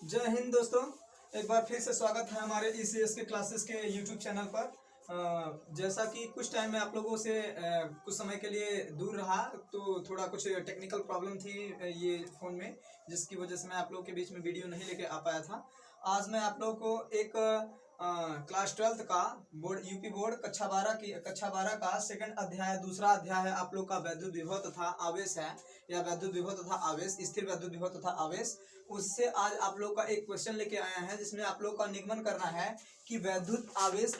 जय हिंद दोस्तों, एक बार फिर से स्वागत है हमारे ECS के क्लासेस के YouTube चैनल पर। जैसा कि कुछ टाइम में आप लोगों से कुछ समय के लिए दूर रहा, तो थोड़ा कुछ टेक्निकल प्रॉब्लम थी ये फ़ोन में, जिसकी वजह से मैं आप लोगों के बीच में वीडियो नहीं लेके आ पाया था। आज मैं आप लोगों को एक क्लास 12th का बोर्ड यूपी बोर्ड कक्षा 12 का सेकंड अध्याय, दूसरा अध्याय है आप लोग का वैद्युत विभव तथा आवेश है, या वैद्युत विभव तथा आवेश, स्थिर वैद्युत विभव तथा आवेश। उससे आज आप लोग का एक क्वेश्चन लेके आया है, जिसमें आप लोग का निगमन करना है कि वैद्युत आवेश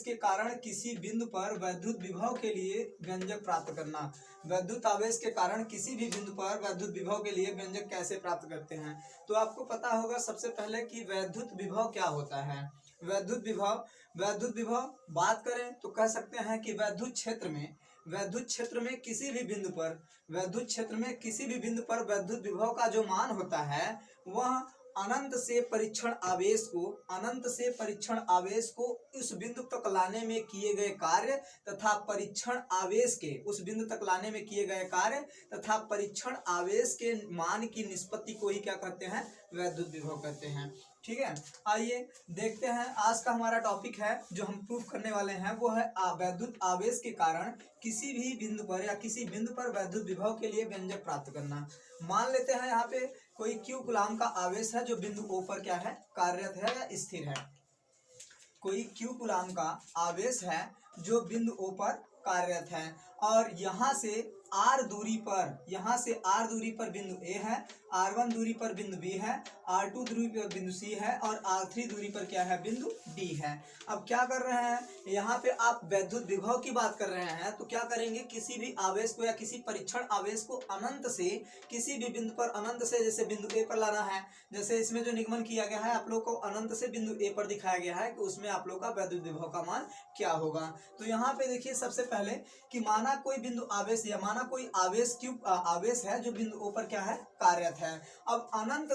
के कारण किसी बिंदु पर वैद्युत विभव के लिए व्यंजक प्राप्त करना। वैद्युत आवेश के कारण किसी भी बिंदु पर वैद्युत विभव के लिए व्यंजक कैसे प्राप्त करते हैं। तो आपको पता होगा सबसे पहले कि वैद्युत विभव क्या होता है। वैद्युत विभव बात करें तो कह सकते हैं कि वैद्युत क्षेत्र में किसी भी बिंदु पर वैद्युत विभव का जो मान होता है वह अनंत से परीक्षण आवेश को उस बिंदु तक लाने में किए गए कार्य तथा परीक्षण आवेश के मान की निष्पत्ति को ही क्या कहते हैं, वैद्युत विभव कहते हैं। ठीक है, आइए देखते हैं। आज का हमारा टॉपिक है जो हम प्रूफ करने वाले हैं, वो है वैद्युत आवेश के कारण किसी भी बिंदु पर या किसी बिंदु पर वैद्युत विभव के लिए व्यंजक प्राप्त करना। मान लेते हैं यहाँ पे कोई Q कूलाम का आवेश है जो बिंदु O पर क्या है, कार्यरत है या स्थिर है। कोई Q कूलाम का आवेश है जो बिंदु O पर कार्यरत है, और यहाँ से R दूरी पर बिंदु A है, R1 दूरी पर बिंदु B है, R2 दूरी पर बिंदु C है, और R3 दूरी पर क्या है, बिंदु D है। अब क्या कर रहे हैं, यहाँ पे आप वैद्युत विभव की बात कर रहे हैं, तो क्या करेंगे, किसी भी आवेश को या किसी परीक्षण आवेश को अनंत से किसी भी बिंदु पर अनंत से, जैसे बिंदु A पर लाना है। जैसे इसमें जो निगमन किया गया है आप लोग को अनंत से बिंदु A पर दिखाया गया है कि उसमें आप लोग का वैद्युत विभव का मान क्या होगा। तो यहाँ पे देखिए सबसे पहले कि माना कोई बिंदु आवेश या माना कोई आवेश आवेश है जो बिंदु O पर क्या है, कार्यरत है। अब अनंत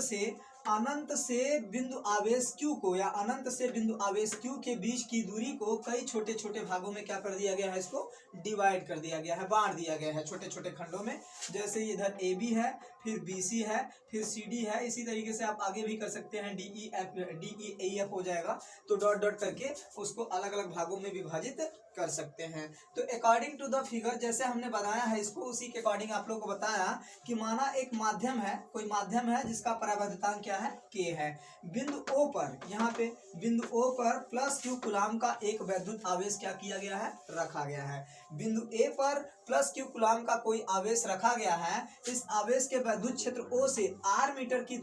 से बिंदु आवेश Q को या अनंत से बिंदु आवेश Q के बीच की दूरी को कई छोटे छोटे भागों में क्या कर दिया गया है, इसको डिवाइड कर दिया गया है, बांट दिया गया है छोटे छोटे खंडों में। जैसे इधर AB है, फिर BC है, फिर CD है, इसी तरीके से आप आगे भी कर सकते हैं, DEF हो जाएगा। तो डॉट डॉट करके उसको अलग अलग भागों में विभाजित कर सकते हैं। तो अकॉर्डिंग टू द फिगर जैसे हमने बनाया है इसको, उसी के अकॉर्डिंग आप लोग को बताया कि माना एक माध्यम है, कोई माध्यम है जिसका परावैद्युतांक क्या है, K है। बिंदु O पर, यहाँ पे बिंदु O पर प्लस Q कूलाम का एक वैद्युत आवेश क्या किया गया है, रखा गया है। बिंदु A पर प्लस Q कूलाम का कोई आवेश रखा गया है। इस आवेश के वैद्युत क्षेत्र O से R मीटर की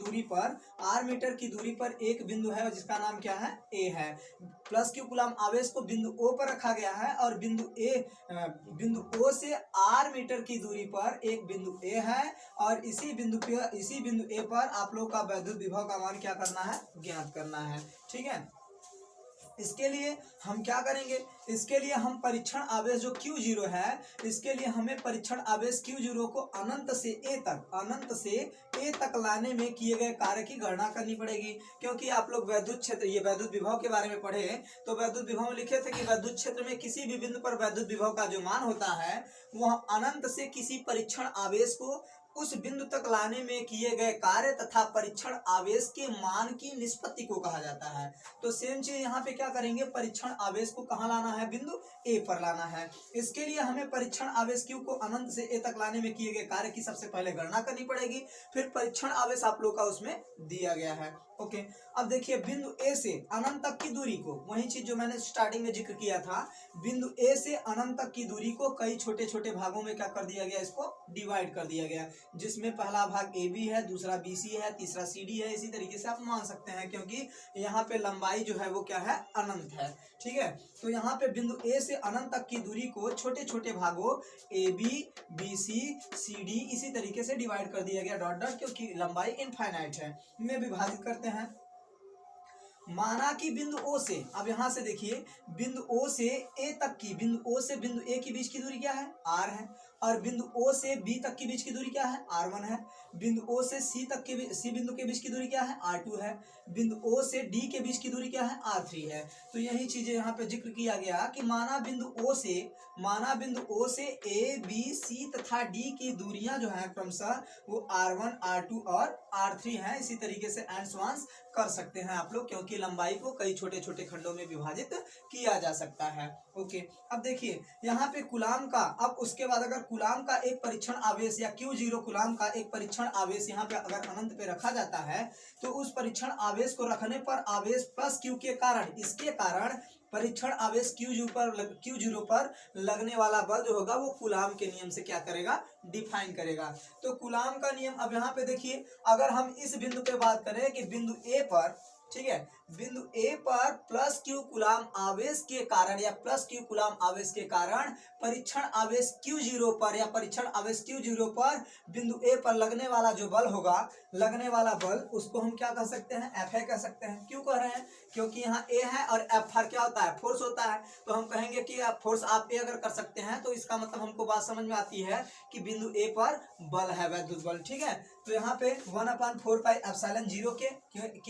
दूरी पर एक बिंदु है जिसका नाम क्या है, A है। प्लस Q कूलाम आवेश को बिंदु O पर रखा गया है, और बिंदु O से R मीटर की दूरी पर एक बिंदु A है, और इसी बिंदु A पर आप लोग का वैद्युत विभव का मान क्या करना है, ज्ञात करना है। ठीक है, इसके लिए हम क्या करेंगे, इसके लिए हम परीक्षण आवेश जो Q0 है, इसके लिए हमें परीक्षण आवेश Q0 को अनंत से A तक लाने में किए गए कार्य की गणना करनी पड़ेगी। क्योंकि आप लोग वैद्युत क्षेत्र, ये वैद्युत विभव के बारे में पढ़े, तो वैद्युत विभव में लिखे थे कि वैद्युत क्षेत्र में किसी भी बिंदु पर वैद्युत विभव का जो मान होता है वह अनंत से किसी परीक्षण आवेश को उस बिंदु तक लाने में किए गए कार्य तथा परीक्षण आवेश के मान की निष्पत्ति को कहा जाता है। तो सेम चीज यहाँ पे क्या करेंगे, परीक्षण आवेश को कहाँ लाना है, बिंदु A पर लाना है। इसके लिए हमें परीक्षण आवेश Q को अनंत से A तक लाने में किए गए कार्य की सबसे पहले गणना करनी पड़ेगी, फिर परीक्षण आवेश आप लोग का उसमें दिया गया है। ओके, अब देखिए बिंदु A से अनंत तक की दूरी को, वही चीज जो मैंने स्टार्टिंग में जिक्र किया था, बिंदु A से अनंत तक की दूरी को कई छोटे छोटे भागों में क्या कर दिया गया, इसको डिवाइड कर दिया गया, जिसमें पहला भाग AB है, दूसरा BC है, तीसरा CD है। इसी तरीके से आप मान सकते हैं, क्योंकि यहाँ पे लंबाई जो है वो क्या है, अनंत है। ठीक है, तो यहाँ पे बिंदु A से अनंत तक की दूरी को छोटे छोटे भागों AB, BC, CD इसी तरीके से डिवाइड कर दिया गया, डॉट डॉट, क्योंकि लंबाई इनफाइनाइट है, में विभाजित करते हैं। माना कि बिंदु O से, अब यहां से देखिए बिंदु O से A तक की, बिंदु O से बिंदु A के बीच की दूरी क्या है, R है, और बिंदु O से B तक की बीच की दूरी क्या है, R1 है। बिंदु ओ से सी तक के सी बिंदु के बीच की दूरी क्या है r2 है, बिंदु ओ से डी के बीच की दूरी क्या है r3 है। तो यही चीजें यहाँ पे जिक्र किया गया कि माना बिंदु ओ से ए बी सी तथा डी की दूरियां जो है क्रमशः वो r1 r2 और r3 है। इसी तरीके से एंड स्वांस कर सकते हैं आप लोग, क्योंकि लंबाई को कई छोटे छोटे खंडों में विभाजित किया जा सकता है। ओके, अब देखिए यहाँ पे कूलाम का, अब उसके बाद अगर कूलाम का एक परीक्षण आवेश या Q0 कूलाम का एक परीक्षण आवेश यहाँ पे अगर अनंत पे रखा जाता है तो उस परीक्षण आवेश को रखने पर आवेश प्लस Q के कारण, इसके कारण परीक्षण आवेश Q0 पर लगने वाला बल जो होगा वो कूलाम के नियम से क्या करेगा, डिफाइन करेगा। तो कूलाम का नियम, अब यहाँ पे देखिए अगर हम इस बिंदु पे बात करें कि बिंदु ए पर, ठीक है, बिंदु ए पर प्लस Q कूलाम आवेश के कारण या प्लस Q कूलाम आवेश के कारण परीक्षण आवेश Q0 पर या परीक्षण आवेश Q0 पर बिंदु ए पर लगने वाला जो बल होगा, लगने वाला बल, उसको हम क्या कह सकते हैं, Fa कह सकते हैं। क्यों कह रहे हैं, क्योंकि यहाँ ए है और F क्या होता है, फोर्स होता है। तो हम कहेंगे कि फोर्स आप ए अगर कर सकते हैं तो इसका मतलब हमको बात समझ में आती है कि बिंदु ए पर बल है, वैद्युत बल, ठीक है। तो यहाँ पे 1/4πε0 के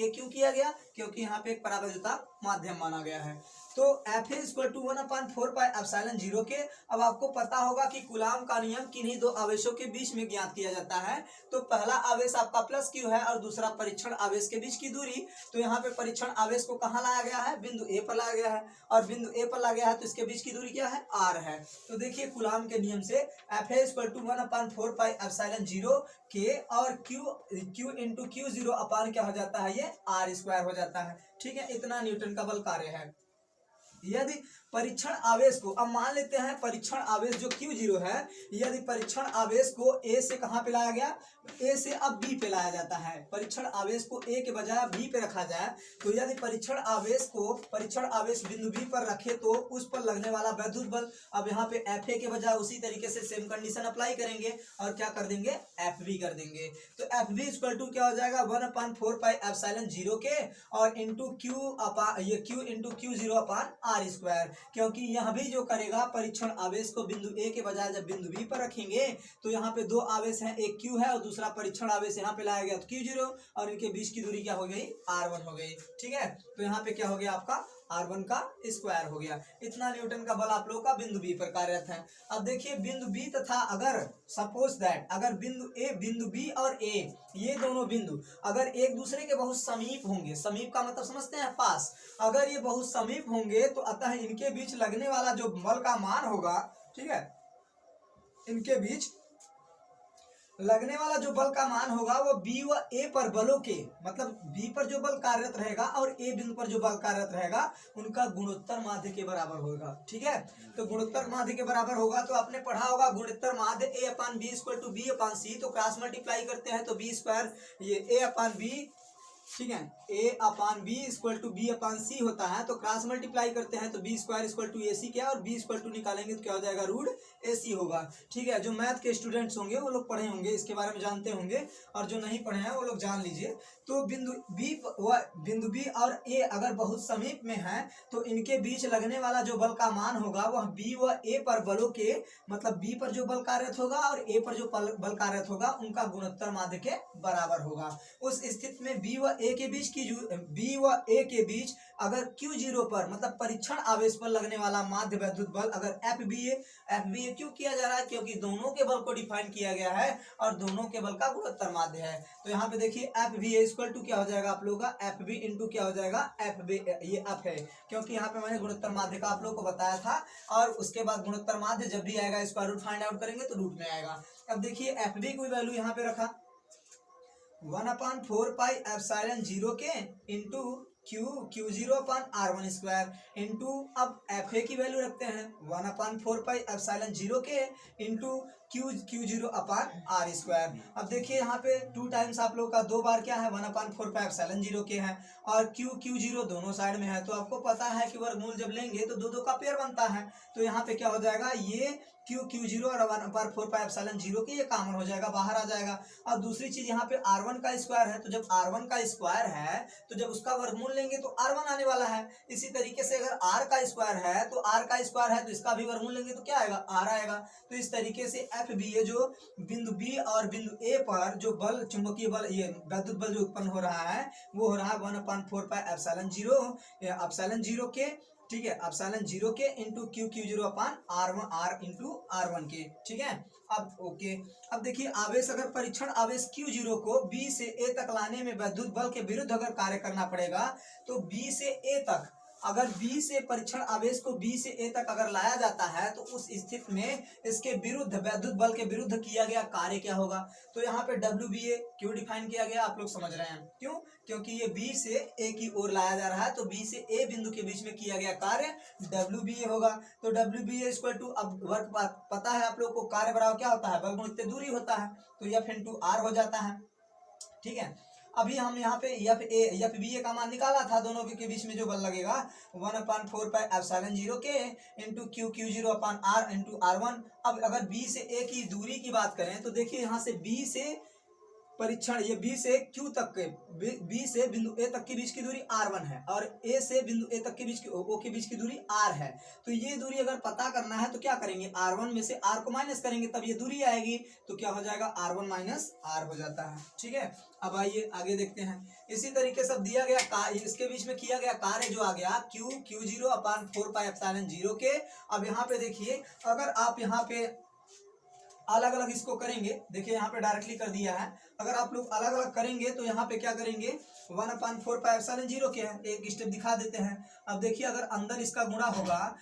क्यों किया गया, क्योंकि यहाँ पे एक परावैद्युता माध्यम माना गया है। तो Fa = 1/4πε0 के। अब आपको पता होगा कि कूलाम का नियम किन्हीं दो आवेशों के बीच में ज्ञात किया जाता है। तो पहला आवेश आपका प्लस Q है और दूसरा परीक्षण आवेश के बीच की दूरी। तो यहाँ पे परीक्षण आवेश को कहाँ लाया गया है, बिंदु ए पर लाया गया है, और बिंदु ए पर लाया गया है तो इसके बीच की दूरी क्या है, r है। तो देखिए कूलाम के नियम से Fa = 1/4πε0 के और Q इंटू Q0 अपान क्या हो जाता है, ये r² हो जाता है, ठीक है। इतना न्यूटन का बल कार्य है। यदि परीक्षण आवेश को, अब मान लेते हैं परीक्षण आवेश जो Q0 है, यदि परीक्षण आवेश को A से कहाँ पे लाया गया, A से अब B पे लाया जाता है। परीक्षण आवेश को A के बजाय B पे रखा जाए तो यदि परीक्षण आवेश बिंदु B पर रखे तो उस पर लगने वाला वैद्युत बल, अब यहाँ पे Fa के बजाय उसी तरीके से सेम कंडीशन अप्लाई करेंगे और क्या कर देंगे, Fb कर देंगे। तो Fb = क्या हो जाएगा, 1/4πε0 के और इंटू Q इंटू Q0 अपान r², क्योंकि यह भी जो करेगा परीक्षण आवेश को बिंदु ए के बजाय जब बिंदु बी पर रखेंगे तो यहाँ पे दो आवेश हैं, एक Q है और दूसरा परीक्षण आवेश यहाँ पे लाया गया तो Q0, और इनके बीच की दूरी क्या हो गई, r1 हो गई, ठीक है। तो यहाँ पे क्या हो गया, आपका r1 का स्क्वायर हो गया। इतना न्यूटन का बल आप लोगों का बिंदु बी पर कार्यरत है। अब देखिए बिंदु बी तथा, अगर सपोज दैट अगर बिंदु बी और ए, ये दोनों बिंदु अगर एक दूसरे के बहुत समीप होंगे, समीप का मतलब समझते हैं पास, अगर ये बहुत समीप होंगे तो अतः इनके बीच लगने वाला जो बल का मान होगा, ठीक है, इनके बीच लगने वाला जो बल का मान होगा वो बी व ए पर बलों के, मतलब बी पर जो बल कार्यरत रहेगा और ए बिंदु पर जो बल कार्यरत रहेगा उनका गुणोत्तर माध्य के बराबर होगा, ठीक है। तो गुणोत्तर माध्य के बराबर होगा तो आपने पढ़ा होगा गुणोत्तर माध्य A/B = B/C, तो क्रॉस मल्टीप्लाई करते हैं तो B², ये A/B, ठीक है, A/B = B/C होता है। तो क्रॉस मल्टीप्लाई करते हैं तो B² = AC क्या, और B = निकालेंगे तो क्या हो जाएगा, √AC होगा, ठीक है। जो मैथ के स्टूडेंट्स होंगे वो लोग पढ़े होंगे, इसके बारे में जानते होंगे, और जो नहीं पढ़े हैं वो लोग जान लीजिए। तो बिंदु बी और ए अगर बहुत समीप में है तो इनके बीच लगने वाला जो बल का मान होगा वह बी व ए पर बलों के, मतलब बी पर जो बल कार्यरत होगा और ए पर जो बल कार्यरत होगा उनका गुणोत्तर माध्य के बराबर होगा। उस स्थिति में बी व ए के बीच अगर Q0 पर, मतलब परीक्षण आवेश पर लगने वाला माध्य वैद्युत बल अगर FBA क्यों किया जा रहा है, क्योंकि दोनों के बल को डिफाइन किया गया है और दोनों के बल का गुणोत्तर माध्य है। तो यहाँ पे देखिए FBA = क्या हो जाएगा आप लोगों का, FB इंटू क्या हो जाएगा, FB, ये F है, क्योंकि यहाँ पे मैंने गुणोत्तर माध्य का आप लोग को बताया था, और उसके बाद गुणोत्तर माध्य जब भी आएगा स्क्वायर रूट फाइंड आउट करेंगे तो रूट में आएगा। अब देखिए FB की वैल्यू यहाँ पे रखा 1/4πε0 के इंटू Q0/r1² इंटू, अब Fa की वैल्यू रखते हैं 1/4πε0 के इंटू Q0/r²। अब देखिए यहाँ पे 2 टाइम्स आप लोग का 2 बार क्या है, 1/4πε0 के है, और Q0 दोनों साइड में है। तो आपको पता है कि वर्गमूल जब लेंगे तो 2 का पेयर बनता है। तो यहाँ पे क्या हो जाएगा, ये क्यू और 1/4πε0 के, ये कॉमन हो जाएगा, बाहर आ जाएगा। अब दूसरी चीज यहाँ पे R1 का स्क्वायर है, तो जब R1 का स्क्वायर है तो जब उसका वर्गमूल लेंगे तो R1 आने वाला है। इसी तरीके से अगर R का स्क्वायर है तो R का स्क्वायर है तो इसका भी वर्गमूल लेंगे तो क्या आएगा, R आएगा। तो इस तरीके से FB जो बिंदु B और बिंदु A पर जो बल, चुंबकीय बल, ये वैद्युत बल जो उत्पन्न हो रहा है वो हो रहा है 1/4πε0 के, ठीक है, ε0 के इंटू Q0 अपान R इंटू R1 के, ठीक है। अब ओके, अब देखिए आवेश, अगर परीक्षण आवेश Q0 को B से A तक लाने में वैद्युत बल के विरुद्ध अगर कार्य करना पड़ेगा तो B से A तक, अगर B से परीक्षण आवेश को B से A तक अगर लाया जाता है तो उस स्थिति में इसके विरुद्ध, वैद्युत बल के विरुद्ध किया गया कार्य क्या होगा। तो यहाँ पे WBA क्यों डिफाइन किया गया, आप लोग समझ रहे हैं क्यों, क्योंकि ये B से A की ओर लाया जा रहा है, तो B से A बिंदु के बीच में किया गया कार्य WBA होगा। तो WBA इक्वल टू, अब वर्क पता है आप लोग को, कार्य बराबर क्या होता है, बल गुणित दूरी होता है, तो F इंटू R हो जाता है, ठीक है। अभी हम यहाँ पे FBA का मान निकाला था, दोनों के बीच में जो बल लगेगा 1/4πε0 के इंटू Q0 अपान R इंटू R1। अब अगर B से A की दूरी की बात करें तो देखिए यहाँ से B से परीक्षण, ये B से Q तक के, B से बिंदु A तक के बीच की दूरी R1 है और A से बिंदु A तक के बीच की, O के बीच की दूरी R है। तो ये दूरी अगर पता करना है तो क्या करेंगे, R1 में से R को माइनस करेंगे तब ये दूरी आएगी, तो क्या हो जाएगा, R1 माइनस R हो जाता है, ठीक है। अब आइए आगे देखते हैं। इसी तरीके से दिया गया कार्य, इसके बीच में किया गया कार्य जो आ गया Q0 अपान 4πε0 के। अब यहाँ पे देखिए, अगर आप यहाँ पे अलग अलग इसको करेंगे, देखिए यहाँ पे डायरेक्टली कर दिया है, अगर आप लोग अलग अलग करेंगे तो यहाँ पे क्या करेंगे, 1/4πε0 के है, एक स्टेप दिखा देते हैं। अब देखिए अगर अंदर इसका गुणा होगा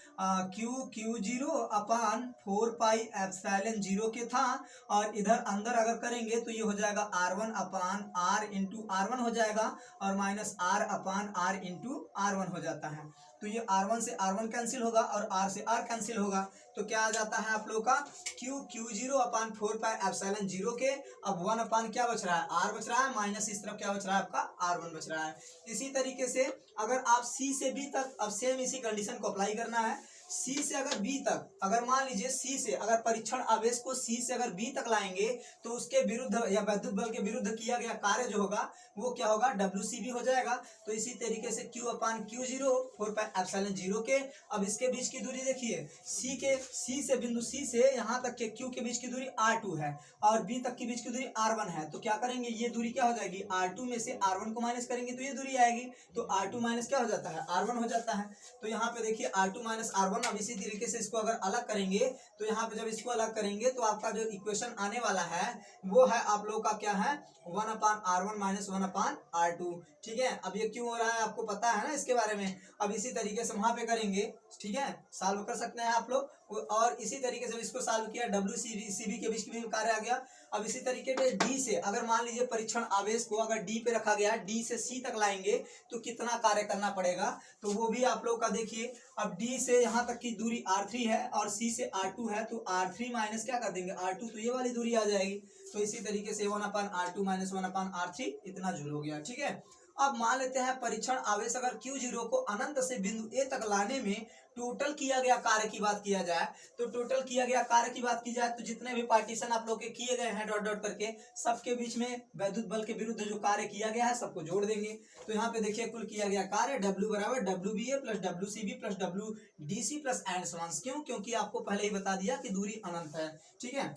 Q0 अपान 4πε0 के था, और इधर अंदर अगर करेंगे तो ये हो जाएगा R1 अपान R इंटू R1 हो जाएगा, और माइनस R अपान R इंटू R1 हो जाता है। तो ये R1 से R1 कैंसिल होगा और R से R कैंसिल होगा, तो क्या आ जाता है आप लोग का Q0 अपान 4πε0 के। अब 1 अपान क्या बच रहा है, R बच रहा है, माइनस इस तरफ क्या बच रहा है आपका, R1 बच रहा है। इसी तरीके से अगर आप C से B तक, अब सेम इसी कंडीशन को अप्लाई करना है। C से अगर B तक, अगर मान लीजिए C से अगर परीक्षण आवेश को C से अगर B तक लाएंगे तो उसके विरुद्ध या वैद्युत बल के विरुद्ध किया गया कार्य जो होगा वो क्या होगा, WCB हो जाएगा। तो इसी तरीके से Q अपान Q0 4πε0 के। अब इसके बीच की दूरी देखिए, C से बिंदु C से यहाँ तक के Q के बीच की दूरी R2 है और B तक की बीच की दूरी R1 है। तो क्या करेंगे, ये दूरी क्या हो जाएगी, R2 में से R1 को माइनस करेंगे तो ये दूरी आएगी, तो R2 माइनस क्या हो जाता है, R1 हो जाता है। तो यहाँ पे देखिए R2 माइनस R1। अब इसी तरीके से इसको अगर अलग करेंगे तो यहाँ पे जब इसको अलग करेंगे तो आपका जो इक्वेशन आने वाला है वो है आप लोगों का क्या है, 1/R1 माइनस 1/R2, ठीक है। अब ये क्यों हो रहा है आपको पता है ना इसके बारे में। अब इसी तरीके से वहां पे करेंगे, ठीक है, सॉल्व कर सकते हैं आप लोग। और इसी तरीके से इसको सॉल्व किया, WCB के बीच की भी कार्य आ गया। अब इसी तरीके से D से अगर मान लीजिए परीक्षण आवेश को अगर D पे रखा गया, D से C तक लाएंगे तो कितना कार्य करना पड़ेगा, तो वो भी आप लोग का देखिए। अब D से यहाँ तक की दूरी R3 है और C से R2 है, तो R3 माइनस क्या कर देंगे R2, तो ये वाली दूरी आ जाएगी। तो इसी तरीके से 1/R2 माइनस 1/R3 इतना जूल हो गया, ठीक है। अब मान लेते हैं परीक्षण आवेश अगर Q0 को अनंत से बिंदु A तक लाने में टोटल किया गया कार्य की बात किया जाए, तो टोटल किया गया कार्य की बात की जाए तो जितने भी पार्टीशन आप लोग के किए गए हैं डॉट डॉट करके, सबके बीच में वैद्युत बल के विरुद्ध जो कार्य किया गया है सबको जोड़ देंगे। तो यहाँ पे देखिए कुल किया गया कार्य W बराबर WBA plus WCB plus WDC plus and sons. क्यों, क्योंकि आपको पहले ही बता दिया कि दूरी अनंत है, ठीक है।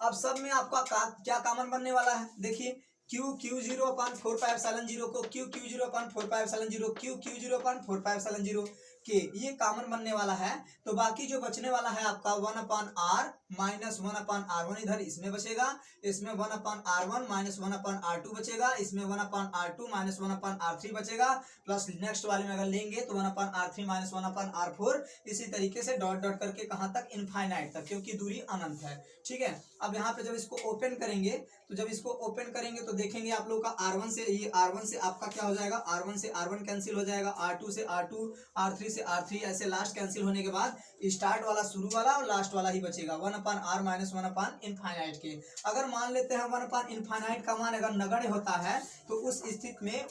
अब सब में आपका क्या कॉमन बनने वाला है, देखिए Q0 अपान 4πε0 को Q0 अपान 4πε0 Q0 अपान 4πε0 के ये कॉमन बनने वाला है। तो बाकी जो बचने वाला है आपका 1/R माइनस 1/R1 इधर इसमें बचेगा, इसमें 1/R1 माइनस 1/R2 बचेगा, इसमें 1/R2 माइनस 1/R3 बचेगा, प्लस नेक्स्ट वाले में अगर लेंगे तो 1/R3 माइनस 1/R4, इसी तरीके से डॉट डॉट करके कहाँ तक, इनफाइनाइट तक, क्योंकि दूरी अनंत है, ठीक है। अब यहाँ पे जब इसको ओपन करेंगे तो जब इसको ओपन करेंगे तो देखेंगे आप लोग का R1 से ये R1 से आपका क्या हो जाएगा, R1 से R1 कैंसिल हो जाएगा, R2 से R2, R3 से R3, ऐसे लास्ट कैंसिल होने के बाद स्टार्ट वाला शुरू वाला और लास्ट वाला ही बचेगा 1/R माइनस 1/इनफाइनाइट के। अगर मान लेते हैं 1/इनफाइनाइट का मान अगर नगण्य होता है तो उस स्थिति में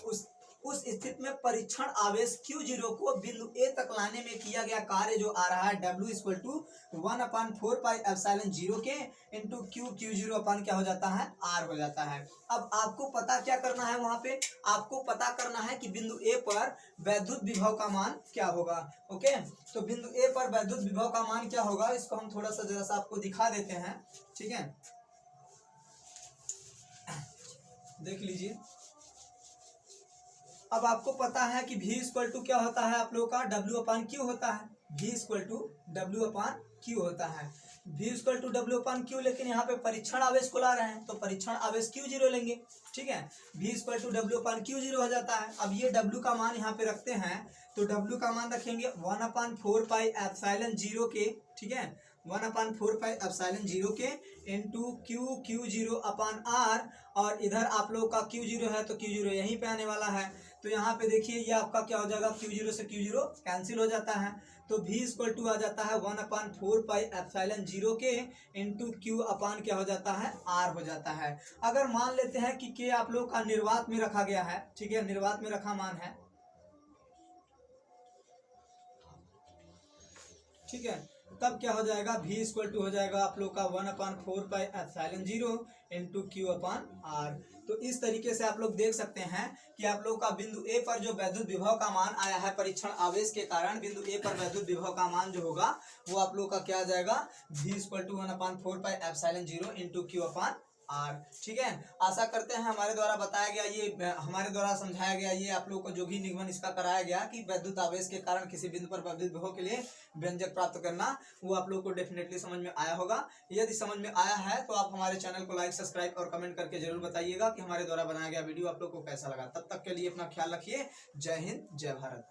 उस स्थिति में परीक्षण आवेश Q0 को बिंदु A तक लाने में किया गया कार्य जो आ रहा है W इक्वल टू 1/4πε0 के इंटू Q0 अपन क्या हो जाता है R हो जाता है। अब आपको पता क्या करना है, वहां पे आपको पता करना है कि बिंदु A पर वैद्युत विभव का मान क्या होगा। ओके, तो बिंदु A पर वैद्युत विभव का मान क्या होगा, इसको हम थोड़ा सा जरा सा आपको दिखा देते हैं। ठीक है, देख लीजिए। अब आपको पता है कि V इक्वल टू क्या होता है आप लोगों का W/Q होता है। V इक्वल टू W/Q होता है। V इक्वल टू W/Q, लेकिन यहाँ पे परीक्षण आवेश को ला रहे हैं तो परीक्षण आवेश Q0 लेंगे। ठीक है, V इक्वल टू W/Q0 हो जाता है। अब ये W का मान यहाँ पे रखते हैं तो W का मान रखेंगे 1/4πε0 के, ठीक है, 1/4πε0 के इंटू Q0/R, और इधर आप लोग का Q0 है तो Q0 यहीं पे आने वाला है। तो यहाँ पे देखिए ये आपका क्या हो जाएगा, Q0 से Q0 कैंसिल हो जाता है तो V इक्वल टू आ जाता है 1/4πε0 के इंटू Q/, क्या हो जाता है R हो जाता है। अगर मान लेते हैं कि K आप लोग का निर्वात में रखा गया है, ठीक है, निर्वात में रखा मान है, ठीक है, तब क्या हो जाएगा, V इक्वल टू हो जाएगा आप लोग का 1/4πε0 इंटू Q/R। तो इस तरीके से आप लोग देख सकते हैं कि आप लोग का बिंदु A पर जो वैद्युत विभव का मान आया है परीक्षण आवेश के कारण, बिंदु A पर वैद्युत विभव का मान जो होगा वो आप लोग का क्या आ जाएगा, V equal to 1/4πε0 into Q/R। ठीक है, आशा करते हैं हमारे द्वारा बताया गया, ये हमारे द्वारा समझाया गया, ये आप लोगों को जो भी निगमन इसका कराया गया कि वैद्युत आवेश के कारण किसी बिंदु पर वैद्युत विभव के लिए व्यंजक प्राप्त करना, वो आप लोग को डेफिनेटली समझ में आया होगा। यदि समझ में आया है तो आप हमारे चैनल को लाइक, सब्सक्राइब और कमेंट करके जरूर बताइएगा कि हमारे द्वारा बनाया गया वीडियो आप लोग को कैसा लगा। तब तक के लिए अपना ख्याल रखिए। जय हिंद, जय भारत।